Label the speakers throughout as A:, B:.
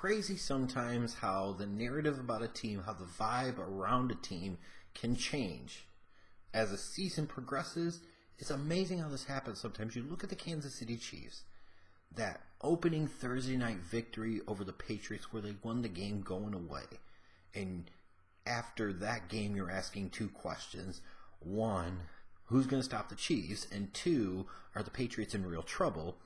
A: crazy sometimes how the narrative about a team, how the vibe around a team can change. As the season progresses, it's amazing how this happens sometimes. You look at the Kansas City Chiefs, that opening Thursday night victory over the Patriots where they won the game going away. And after that game, you're asking two questions. One, who's going to stop the Chiefs? And two, are the Patriots in real trouble?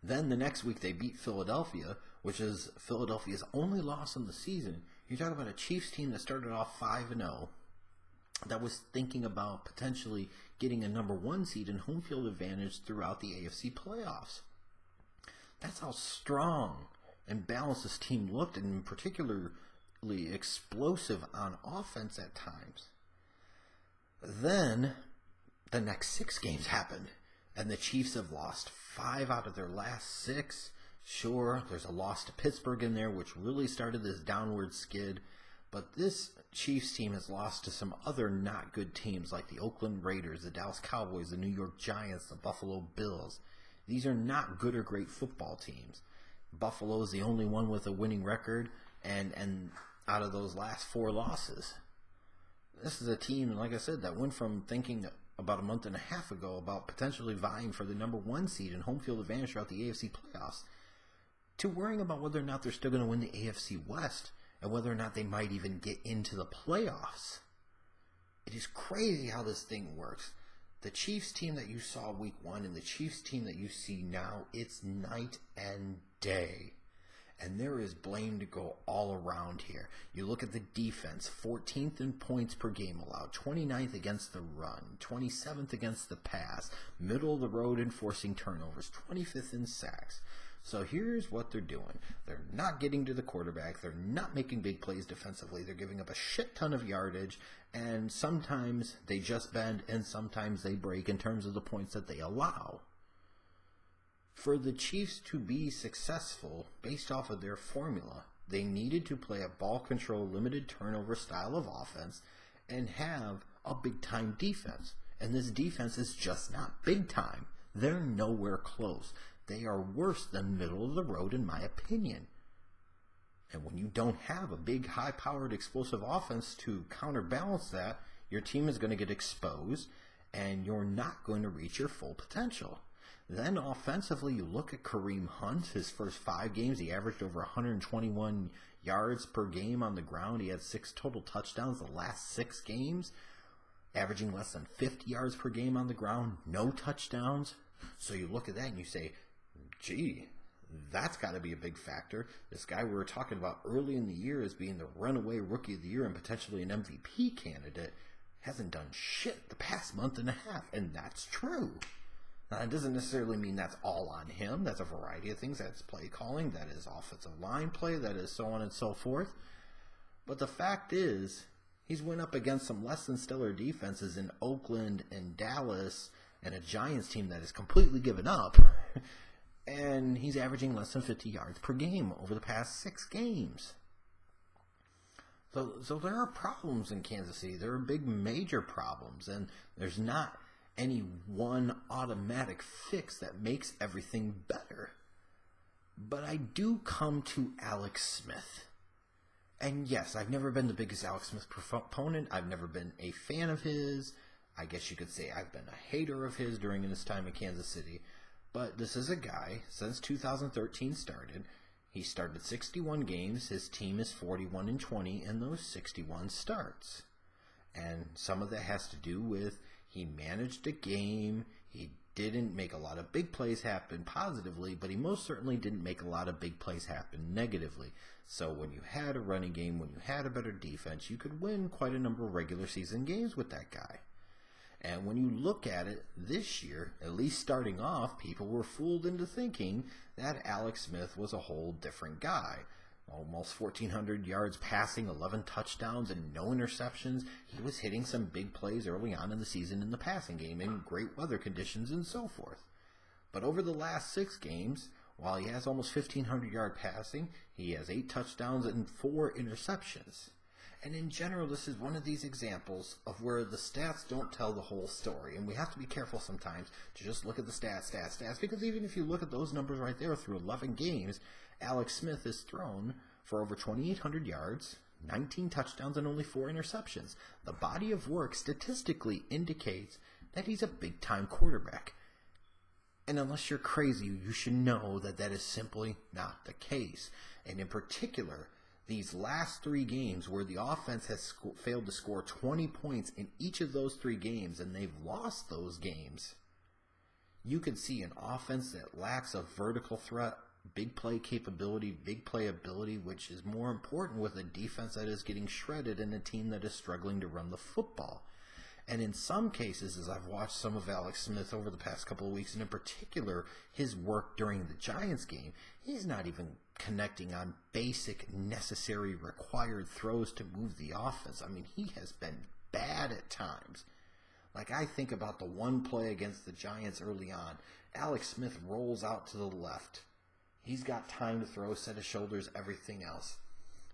A: Then the next week they beat Philadelphia, which is Philadelphia's only loss in the season. You're talking about a Chiefs team that started off 5-0, that was thinking about potentially getting a number one seed and home field advantage throughout the AFC playoffs. That's how strong and balanced this team looked, and particularly explosive on offense at times. Then the next 6 games happened, and the Chiefs have lost 5 out of their last 6. Sure, there's a loss to Pittsburgh in there, which really started this downward skid. But this Chiefs team has lost to some other not good teams like the Oakland Raiders, the Dallas Cowboys, the New York Giants, the Buffalo Bills. These are not good or great football teams. Buffalo is the only one with a winning record, and out of those last 4 losses. This is a team, like I said, that went from thinking about a month and a half ago about potentially vying for the number one seed and home field advantage throughout the AFC playoffs to worrying about whether or not they're still going to win the AFC West and whether or not they might even get into the playoffs. It is crazy how this thing works. The Chiefs team that you saw week 1 and the Chiefs team that you see now, it's night and day. And there is blame to go all around here. You look at the defense, 14th in points per game allowed, 29th against the run, 27th against the pass, middle of the road in forcing turnovers, 25th in sacks. So here's what they're doing. They're not getting to the quarterback. They're not making big plays defensively. They're giving up a shit ton of yardage, and sometimes they just bend and sometimes they break in terms of the points that they allow. For the Chiefs to be successful based off of their formula, they needed to play a ball control, limited turnover style of offense and have a big-time defense. And this defense is just not big-time. They're nowhere close. They are worse than middle of the road in my opinion. And when you don't have a big, high-powered, explosive offense to counterbalance that, your team is going to get exposed and you're not going to reach your full potential. Then offensively, you look at Kareem Hunt. His first 5 games, he averaged over 121 yards per game on the ground. He had 6 total touchdowns the last 6 games, averaging less than 50 yards per game on the ground, no touchdowns. So you look at that and you say, gee, that's got to be a big factor. This guy we were talking about early in the year as being the runaway rookie of the year and potentially an MVP candidate hasn't done shit the past month and a half, and that's true. Now, it doesn't necessarily mean that's all on him. That's a variety of things. That's play calling. That is offensive line play. That is so on and so forth. But the fact is, he's went up against some less than stellar defenses in Oakland and Dallas and a Giants team that has completely given up. And he's averaging less than 50 yards per game over the past 6 games. So there are problems in Kansas City. There are big, major problems. And there's not any one automatic fix that makes everything better. But I do come to Alex Smith. And yes, I've never been the biggest Alex Smith proponent. I've never been a fan of his. I guess you could say I've been a hater of his during his time in Kansas City. But this is a guy, since 2013 started, he started 61 games. His team is 41-20 in those 61 starts. And some of that has to do with he managed a game. He didn't make a lot of big plays happen positively, but he most certainly didn't make a lot of big plays happen negatively. So when you had a running game, when you had a better defense, you could win quite a number of regular season games with that guy. And when you look at it this year, at least starting off, people were fooled into thinking that Alex Smith was a whole different guy. Almost 1,400 yards passing, 11 touchdowns, and no interceptions. He was hitting some big plays early on in the season in the passing game in great weather conditions and so forth. But over the last 6 games, while he has almost 1,500 yard passing, he has 8 touchdowns and 4 interceptions. And in general, this is one of these examples of where the stats don't tell the whole story. And we have to be careful sometimes to just look at the stats, because even if you look at those numbers right there through 11 games, Alex Smith has thrown for over 2,800 yards, 19 touchdowns, and only 4 interceptions. The body of work statistically indicates that he's a big-time quarterback. And unless you're crazy, you should know that that is simply not the case. And in particular, these last 3 games where the offense has failed to score 20 points in each of those 3 games, and they've lost those games, you can see an offense that lacks a vertical threat, big play capability, big play ability, which is more important with a defense that is getting shredded and a team that is struggling to run the football. And in some cases, as I've watched some of Alex Smith over the past couple of weeks, and in particular his work during the Giants game, he's not even connecting on basic, necessary, required throws to move the offense. I mean, he has been bad at times. Like, I think about the one play against the Giants early on. Alex Smith rolls out to the left. He's got time to throw, set of shoulders, everything else.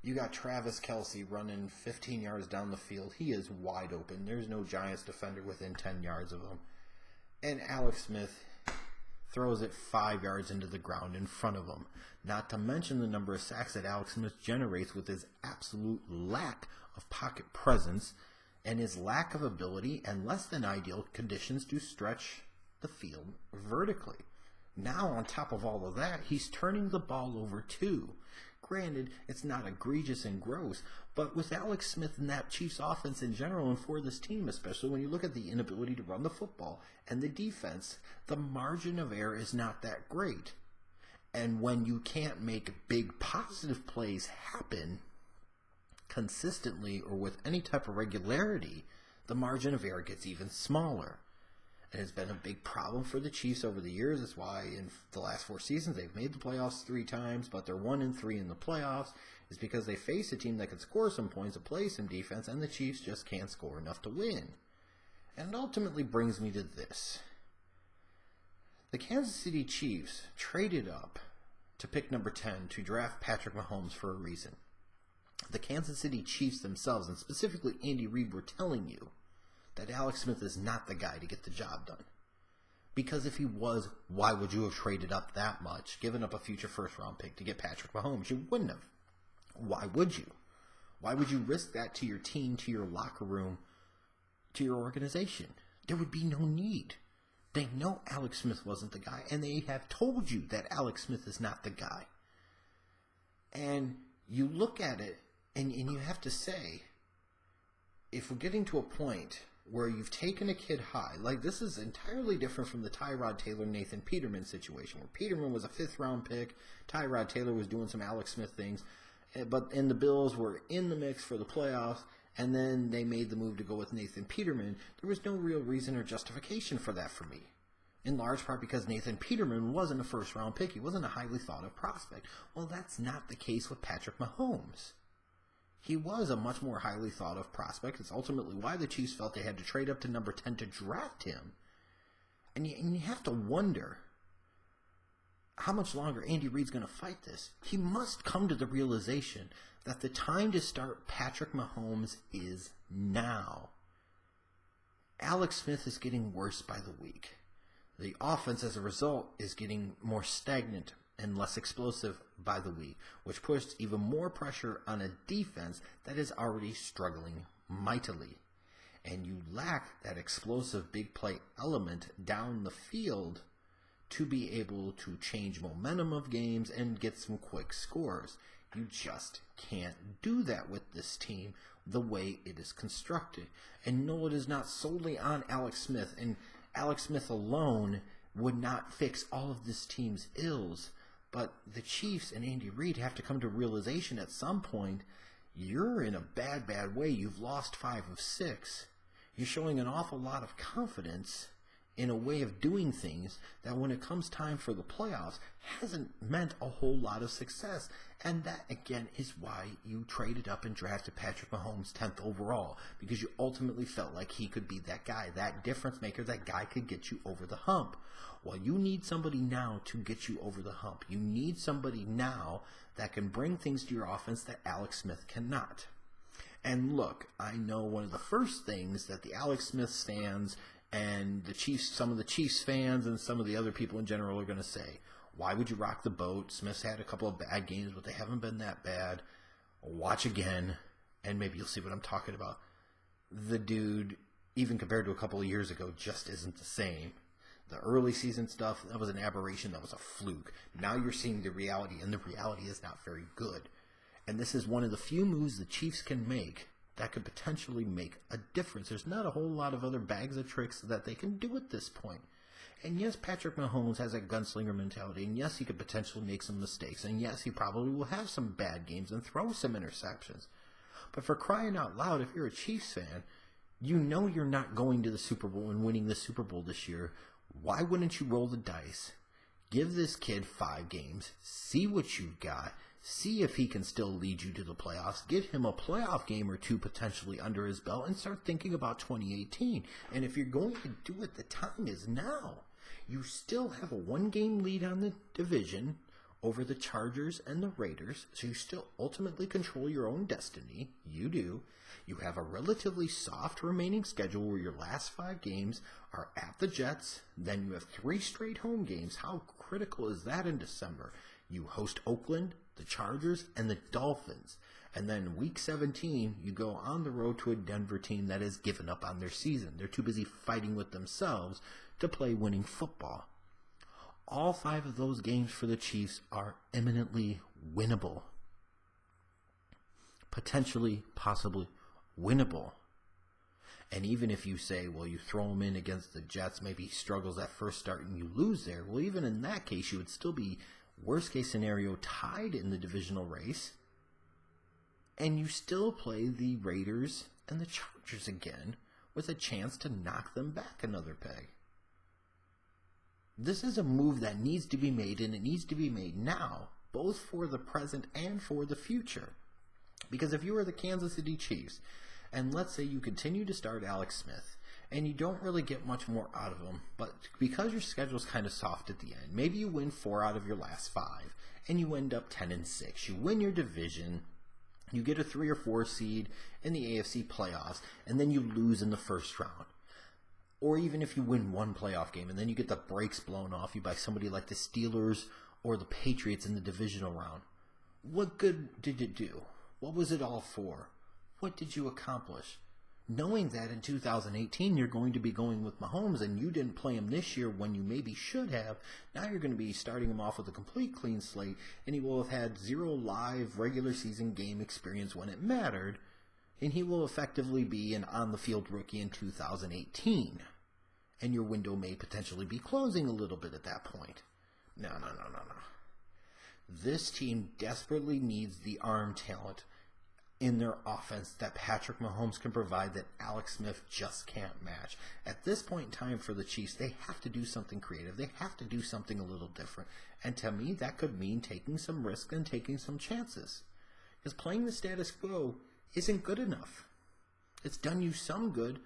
A: You got Travis Kelce running 15 yards down the field. He is wide open. There's no Giants defender within 10 yards of him. And Alex Smith throws it 5 yards into the ground in front of him. Not to mention the number of sacks that Alex Smith generates with his absolute lack of pocket presence and his lack of ability and less than ideal conditions to stretch the field vertically. Now, on top of all of that, he's turning the ball over too. Granted, it's not egregious and gross, but with Alex Smith and that Chiefs offense in general and for this team, especially when you look at the inability to run the football and the defense, the margin of error is not that great. And when you can't make big positive plays happen consistently or with any type of regularity, the margin of error gets even smaller. And it's been a big problem for the Chiefs over the years. That's why in the last 4 seasons they've made the playoffs 3 times, but they're 1-3 in the playoffs. Is because they face a team that can score some points and play some defense, and the Chiefs just can't score enough to win. And it ultimately brings me to this. The Kansas City Chiefs traded up to pick number 10 to draft Patrick Mahomes for a reason. The Kansas City Chiefs themselves, and specifically Andy Reid, were telling you that Alex Smith is not the guy to get the job done. Because if he was, why would you have traded up that much, given up a future first-round pick to get Patrick Mahomes? You wouldn't have. Why would you? Why would you risk that to your team, to your locker room, to your organization? There would be no need. They know Alex Smith wasn't the guy, and they have told you that Alex Smith is not the guy. And you look at it, and you have to say, if we're getting to a point where you've taken a kid high, like this is entirely different from the Tyrod Taylor, Nathan Peterman situation, where Peterman was a 5th-round pick, Tyrod Taylor was doing some Alex Smith things, and the Bills were in the mix for the playoffs, and then they made the move to go with Nathan Peterman. There was no real reason or justification for that for me, in large part because Nathan Peterman wasn't a first-round pick. He wasn't a highly thought-of prospect. Well, that's not the case with Patrick Mahomes. He was a much more highly thought-of prospect. It's ultimately why the Chiefs felt they had to trade up to number 10 to draft him. And you have to wonder how much longer Andy Reid's going to fight this. He must come to the realization that the time to start Patrick Mahomes is now. Alex Smith is getting worse by the week. The offense, as a result, is getting more stagnant and less explosive by the week, which pushed even more pressure on a defense that is already struggling mightily. And you lack that explosive big play element down the field to be able to change momentum of games and get some quick scores. You just can't do that with this team the way it is constructed. And no, it is not solely on Alex Smith, and Alex Smith alone would not fix all of this team's ills. But the Chiefs and Andy Reid have to come to realization at some point, you're in a bad, bad way. You've lost 5 of 6. You're showing an awful lot of confidence in a way of doing things that when it comes time for the playoffs hasn't meant a whole lot of success. And that, again, is why you traded up and drafted Patrick Mahomes 10th overall, because you ultimately felt like he could be that guy, that difference maker, that guy could get you over the hump. Well, you need somebody now to get you over the hump. You need somebody now that can bring things to your offense that Alex Smith cannot. And look, I know one of the first things that the Alex Smith stands and the Chiefs, some of the Chiefs fans and some of the other people in general are going to say, Why would you rock the boat? Smith's had a couple of bad games, but they haven't been that bad. Watch again, and maybe you'll see what I'm talking about. The dude, even compared to a couple of years ago, just isn't the same. The early season stuff, that was an aberration, that was a fluke. Now you're seeing the reality, and the reality is not very good. And this is one of the few moves the Chiefs can make that could potentially make a difference. There's not a whole lot of other bags of tricks that they can do at this point. And yes, Patrick Mahomes has a gunslinger mentality, and yes, he could potentially make some mistakes, and yes, he probably will have some bad games and throw some interceptions. But for crying out loud, if you're a Chiefs fan, you know you're not going to the Super Bowl and winning the Super Bowl this year. Why wouldn't you roll the dice? Give this kid 5 games, see what you've got, see if he can still lead you to the playoffs, give him a playoff game or 2 potentially under his belt, and start thinking about 2018. And if you're going to do it, the time is now. You still have a 1-game lead on the division over the Chargers and the Raiders, so you still ultimately control your own destiny. You do. You have a relatively soft remaining schedule where your last 5 games are at the Jets. Then you have 3 straight home games. How critical is that in December? You host Oakland, the Chargers, and the Dolphins. And then week 17, you go on the road to a Denver team that has given up on their season. They're too busy fighting with themselves to play winning football. All 5 of those games for the Chiefs are eminently winnable. Potentially, possibly winnable. And even if you say, well, you throw him in against the Jets, maybe he struggles at first start and you lose there. Well, even in that case, you would still be, worst case scenario, tied in the divisional race. And you still play the Raiders and the Chargers again with a chance to knock them back another peg. This is a move that needs to be made, and it needs to be made now, both for the present and for the future. Because if you are the Kansas City Chiefs, and let's say you continue to start Alex Smith, and you don't really get much more out of him, but because your schedule's kind of soft at the end, maybe you win 4 out of your last 5, and you end up 10-6. You win your division, you get a 3 or 4 seed in the AFC playoffs, and then you lose in the first round. Or even if you win 1 playoff game and then you get the brakes blown off you by somebody like the Steelers or the Patriots in the divisional round. What good did it do? What was it all for? What did you accomplish? Knowing that in 2018 you're going to be going with Mahomes and you didn't play him this year when you maybe should have, now you're going to be starting him off with a complete clean slate, and he will have had 0 live regular season game experience when it mattered, and he will effectively be an on-the-field rookie in 2018. And your window may potentially be closing a little bit at that point. No. This team desperately needs the arm talent in their offense that Patrick Mahomes can provide that Alex Smith just can't match. At this point in time for the Chiefs, they have to do something creative. They have to do something a little different. And to me, that could mean taking some risk and taking some chances. Because playing the status quo isn't good enough. It's done you some good,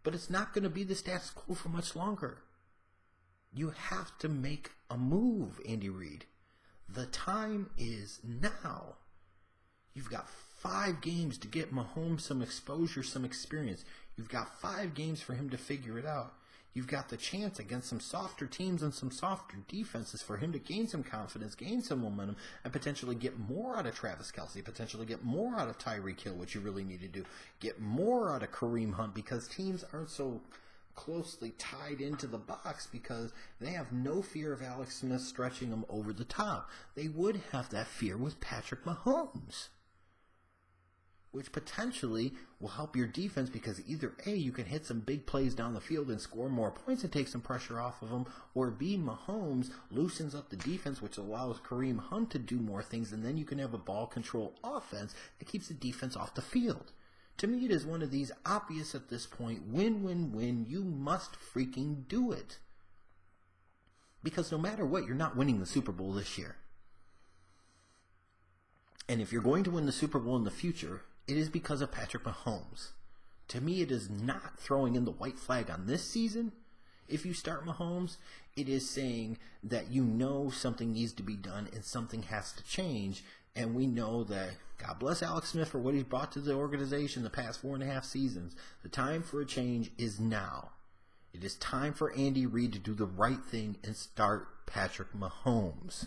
A: but it's not going to be the status quo for much longer. You have to make a move, Andy Reid. The time is now. You've got 5 games to get Mahomes some exposure, some experience. You've got 5 games for him to figure it out. You've got the chance against some softer teams and some softer defenses for him to gain some confidence, gain some momentum, and potentially get more out of Travis Kelce, potentially get more out of Tyreek Hill, which you really need to do. Get more out of Kareem Hunt because teams aren't so closely tied into the box because they have no fear of Alex Smith stretching them over the top. They would have that fear with Patrick Mahomes, which potentially will help your defense because either A, you can hit some big plays down the field and score more points and take some pressure off of them, or B, Mahomes loosens up the defense, which allows Kareem Hunt to do more things, and then you can have a ball control offense that keeps the defense off the field. To me, it is one of these obvious at this point, win-win-win, you must freaking do it. Because no matter what, you're not winning the Super Bowl this year. And if you're going to win the Super Bowl in the future, it is because of Patrick Mahomes. To me, it is not throwing in the white flag on this season. If you start Mahomes, it is saying that you know something needs to be done and something has to change. And we know that, God bless Alex Smith for what he's brought to the organization the past 4.5 seasons. The time for a change is now. It is time for Andy Reid to do the right thing and start Patrick Mahomes.